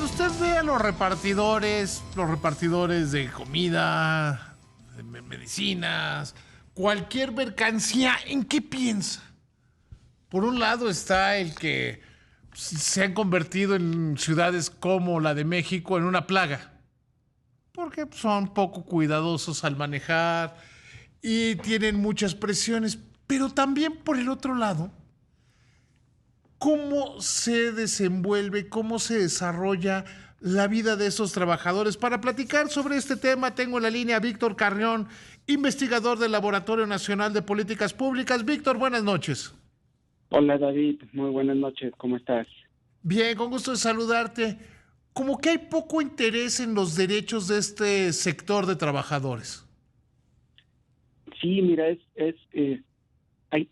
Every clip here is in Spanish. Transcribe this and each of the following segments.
Cuando usted ve a los repartidores de comida, de medicinas, cualquier mercancía, ¿en qué piensa? Por un lado está el que se han convertido en ciudades como la de México en una plaga, porque son poco cuidadosos al manejar y tienen muchas presiones, pero también por el otro lado, cómo se desenvuelve, cómo se desarrolla la vida de esos trabajadores. Para platicar sobre este tema, tengo en la línea a Víctor Carrión, investigador del Laboratorio Nacional de Políticas Públicas. Víctor, buenas noches. Hola David, muy buenas noches, ¿cómo estás? Bien, con gusto de saludarte. Como que hay poco interés en los derechos de este sector de trabajadores. Sí, mira,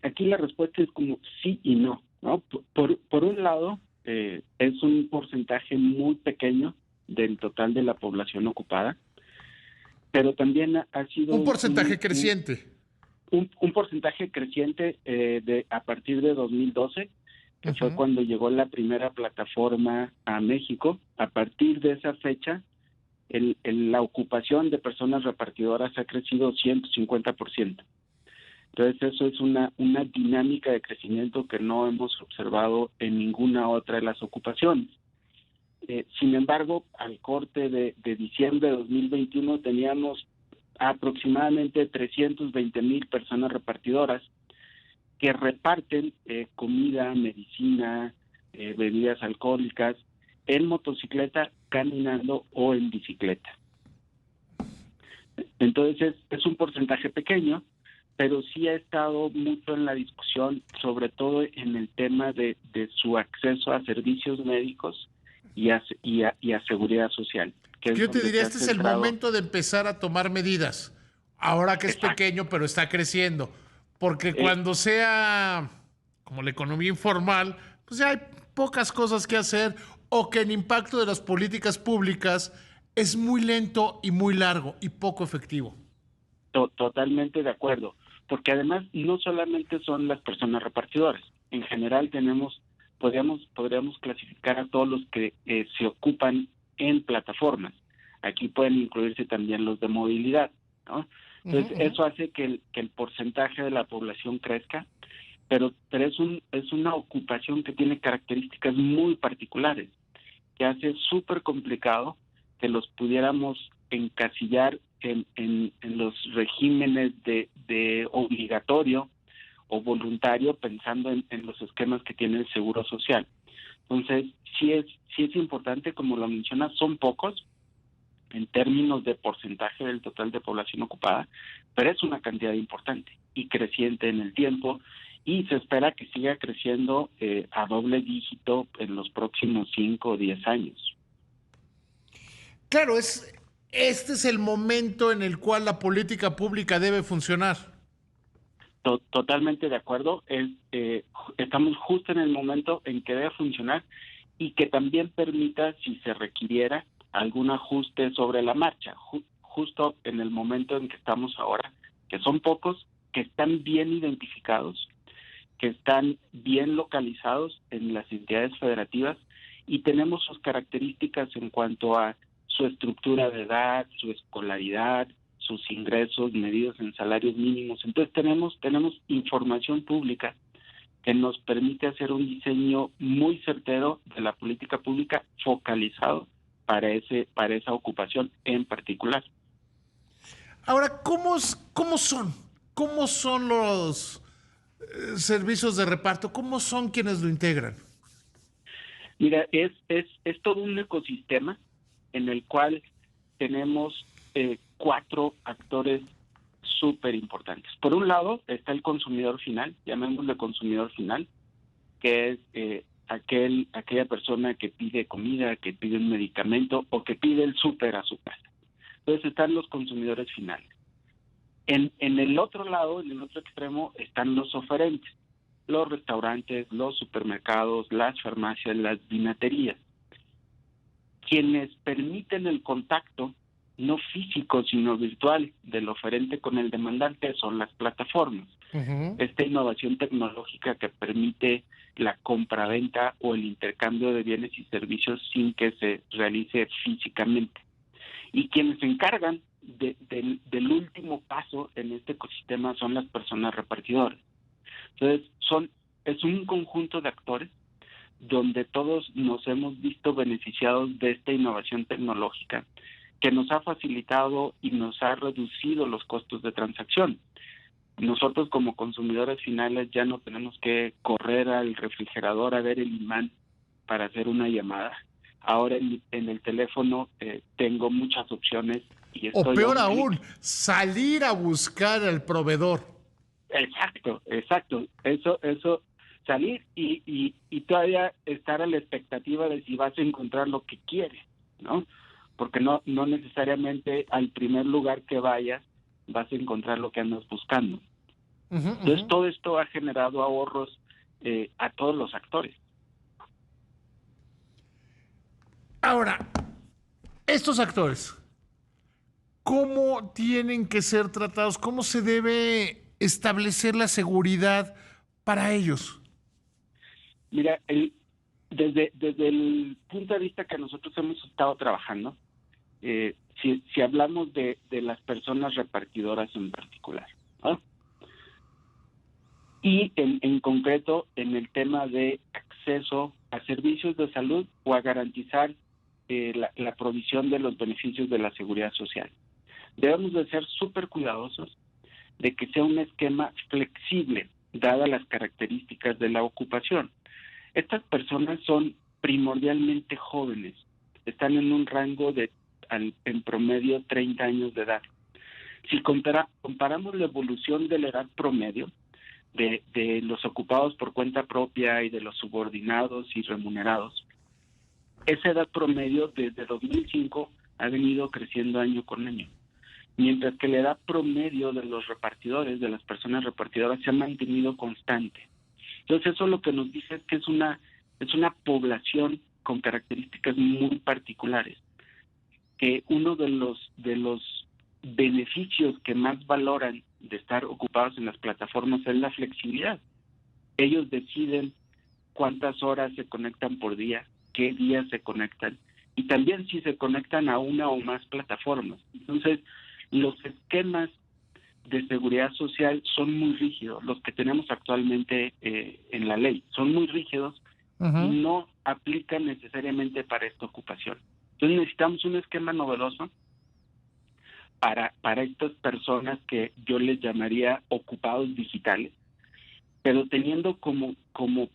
aquí la respuesta es como sí y no, ¿no? Por un lado, es un porcentaje muy pequeño del total de la población ocupada, pero también ha sido Un porcentaje creciente. un porcentaje creciente a partir de 2012, que fue cuando llegó la primera plataforma a México. A partir de esa fecha, la ocupación de personas repartidoras ha crecido 150%. Entonces eso es una dinámica de crecimiento que no hemos observado en ninguna otra de las ocupaciones. Sin embargo, al corte de diciembre de 2021 teníamos aproximadamente 320,000 personas repartidoras que reparten comida, medicina, bebidas alcohólicas en motocicleta, caminando o en bicicleta. Entonces es un porcentaje pequeño, pero sí ha estado mucho en la discusión, sobre todo en el tema de su acceso a servicios médicos y a seguridad social. Yo te diría, este es el momento de empezar a tomar medidas. Ahora que es pequeño, pero está creciendo. Porque cuando sea como la economía informal, pues ya hay pocas cosas que hacer, o que el impacto de las políticas públicas es muy lento y muy largo y poco efectivo. Totalmente de acuerdo, porque además no solamente son las personas repartidoras. En general podríamos clasificar a todos los que se ocupan en plataformas. Aquí pueden incluirse también los de movilidad, ¿no? Entonces eso hace que el porcentaje de la población crezca, pero es una ocupación que tiene características muy particulares, que hace súper complicado que los pudiéramos encasillar en los regímenes de obligatorio o voluntario, pensando en los esquemas que tiene el Seguro Social. Entonces, sí es importante, como lo mencionas, son pocos en términos de porcentaje del total de población ocupada, pero es una cantidad importante y creciente en el tiempo, y se espera que siga creciendo a doble dígito en los próximos 5 o 10 años. Claro, este es el momento en el cual la política pública debe funcionar. Totalmente de acuerdo. Estamos justo en el momento en que debe funcionar y que también permita, si se requiriera, algún ajuste sobre la marcha, justo en el momento en que estamos ahora, que son pocos, que están bien identificados, que están bien localizados en las entidades federativas, y tenemos sus características en cuanto a su estructura de edad, su escolaridad, sus ingresos medidos en salarios mínimos. Entonces tenemos información pública que nos permite hacer un diseño muy certero de la política pública focalizado para esa ocupación en particular. Ahora, ¿cómo son? ¿Cómo son los servicios de reparto? ¿Cómo son quienes lo integran? Mira, es todo un ecosistema en el cual tenemos 4 actores súper importantes. Por un lado está el consumidor final, llamémosle consumidor final, que es aquella persona que pide comida, que pide un medicamento o que pide el súper a su casa. Entonces están los consumidores finales. En el otro lado, en el otro extremo, están los oferentes, los restaurantes, los supermercados, las farmacias, las vinaterías, quienes permiten el contacto no físico, sino virtual, del oferente con el demandante son las plataformas. Ujú. Esta innovación tecnológica que permite la compraventa o el intercambio de bienes y servicios sin que se realice físicamente. Y quienes se encargan del último paso en este ecosistema son las personas repartidoras. Entonces, es un conjunto de actores donde todos nos hemos visto beneficiados de esta innovación tecnológica que nos ha facilitado y nos ha reducido los costos de transacción. Nosotros como consumidores finales ya no tenemos que correr al refrigerador a ver el imán para hacer una llamada. Ahora en el teléfono tengo muchas opciones y O estoy a peor un aún, clic. salir a buscar al proveedor. Exacto. Eso, salir y todavía estar a la expectativa de si vas a encontrar lo que quieres, ¿no? Porque no necesariamente al primer lugar que vayas vas a encontrar lo que andas buscando. Ujú, Entonces, ujú. todo esto ha generado ahorros a todos los actores. Ahora, estos actores, ¿cómo tienen que ser tratados? ¿Cómo se debe establecer la seguridad para ellos? Mira, desde el punto de vista que nosotros hemos estado trabajando, si hablamos de las personas repartidoras en particular, ¿no? Y en concreto en el tema de acceso a servicios de salud o a garantizar la provisión de los beneficios de la seguridad social. Debemos de ser súper cuidadosos de que sea un esquema flexible, dadas las características de la ocupación. Estas personas son primordialmente jóvenes, están en un rango de en promedio 30 años de edad. Si comparamos la evolución de la edad promedio de los ocupados por cuenta propia y de los subordinados y remunerados, esa edad promedio desde 2005 ha venido creciendo año con año, mientras que la edad promedio de los repartidores, de las personas repartidoras, se ha mantenido constante. Entonces eso lo que nos dice es que es una población con características muy particulares, que uno de los beneficios que más valoran de estar ocupados en las plataformas es la flexibilidad. Ellos deciden cuántas horas se conectan por día, qué días se conectan, y también si se conectan a una o más plataformas. Entonces, los esquemas de seguridad social son muy rígidos, los que tenemos actualmente en la ley, son muy rígidos y Ujú. no aplican necesariamente para esta ocupación. Entonces necesitamos un esquema novedoso para estas personas que yo les llamaría ocupados digitales, pero teniendo como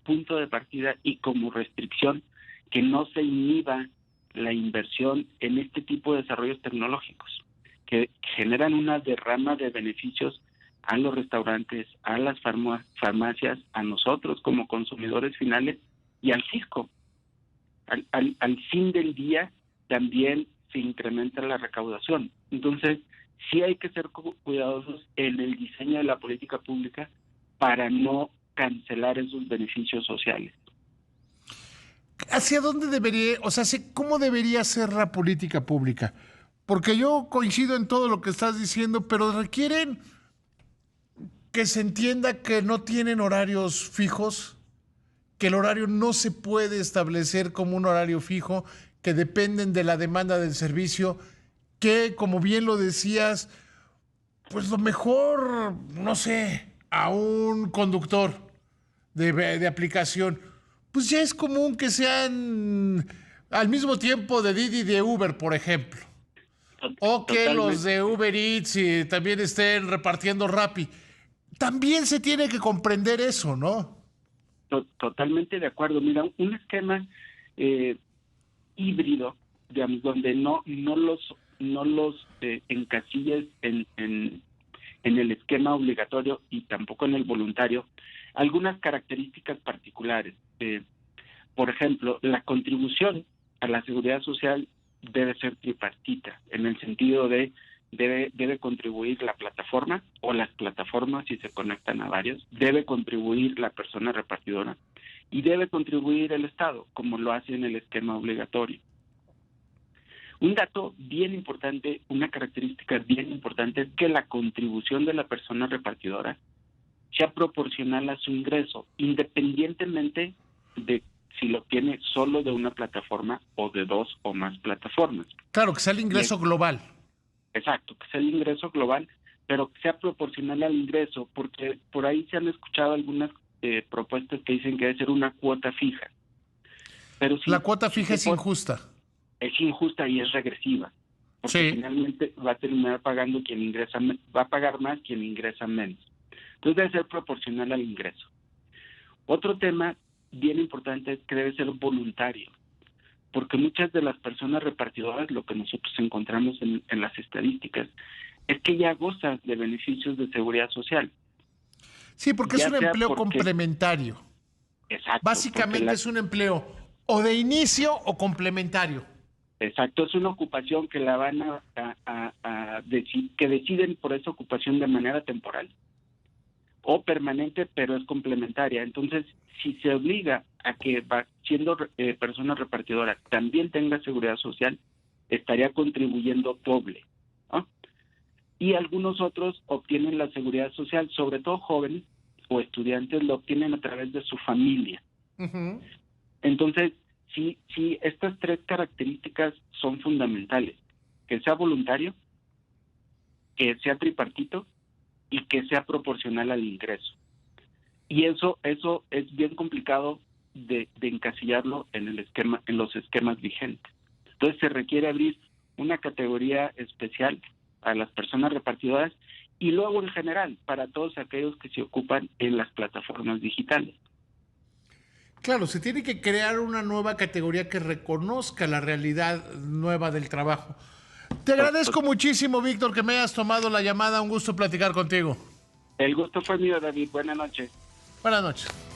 punto de partida y como restricción que no se inhiba la inversión en este tipo de desarrollos tecnológicos, que generan una derrama de beneficios a los restaurantes, a las farmacias, a nosotros como consumidores finales y al fisco. Al fin del día también se incrementa la recaudación. Entonces, sí hay que ser cuidadosos en el diseño de la política pública para no cancelar esos beneficios sociales. ¿Hacia dónde debería, o sea, cómo debería ser la política pública? Porque yo coincido en todo lo que estás diciendo, pero requieren que se entienda que no tienen horarios fijos, que el horario no se puede establecer como un horario fijo, que dependen de la demanda del servicio, que, como bien lo decías, pues lo mejor, no sé, a un conductor de aplicación, pues ya es común que sean al mismo tiempo de Didi y de Uber, por ejemplo. O que los Totalmente, de Uber Eats también estén repartiendo Rappi. También se tiene que comprender eso, ¿no? totalmente de acuerdo. Mira, un esquema eh, híbrido, digamos, donde no los encasilles en el esquema obligatorio y tampoco en el voluntario, algunas características particulares. Por ejemplo, la contribución a la seguridad social debe ser tripartita, en el sentido de debe contribuir la plataforma o las plataformas si se conectan a varios, debe contribuir la persona repartidora y debe contribuir el Estado, como lo hace en el esquema obligatorio. Un dato bien importante, una característica bien importante es que la contribución de la persona repartidora sea proporcional a su ingreso, independientemente de si lo obtiene solo de una plataforma o de dos o más plataformas. Claro, que sea el ingreso global. Exacto, que sea el ingreso global, pero que sea proporcional al ingreso, porque por ahí se han escuchado algunas propuestas que dicen que debe ser una cuota fija. Pero la cuota fija es injusta. Es injusta y es regresiva, porque finalmente va a terminar pagando quien ingresa, va a pagar más quien ingresa menos. Entonces debe ser proporcional al ingreso. Otro tema bien importante es que debe ser voluntario, porque muchas de las personas repartidoras, lo que nosotros encontramos en las estadísticas, es que ya gozan de beneficios de seguridad social. Sí, porque es un empleo complementario. Exacto. Básicamente es un empleo o de inicio o complementario. Exacto, es una ocupación que la van que deciden por esa ocupación de manera temporal o permanente, pero es complementaria. Entonces, si se obliga a que siendo persona repartidora también tenga seguridad social, estaría contribuyendo doble, ¿no? Y algunos otros obtienen la seguridad social, sobre todo jóvenes o estudiantes, lo obtienen a través de su familia. Uh-huh. Entonces, sí, estas tres características son fundamentales: que sea voluntario, que sea tripartito y que sea proporcional al ingreso. Y eso es bien complicado de encasillarlo en el esquema, en los esquemas vigentes. Entonces se requiere abrir una categoría especial a las personas repartidoras y luego en general para todos aquellos que se ocupan en las plataformas digitales. Claro, se tiene que crear una nueva categoría que reconozca la realidad nueva del trabajo. Te agradezco muchísimo, Víctor, que me hayas tomado la llamada. Un gusto platicar contigo. El gusto fue mío, David. Buenas noches. Buenas noches.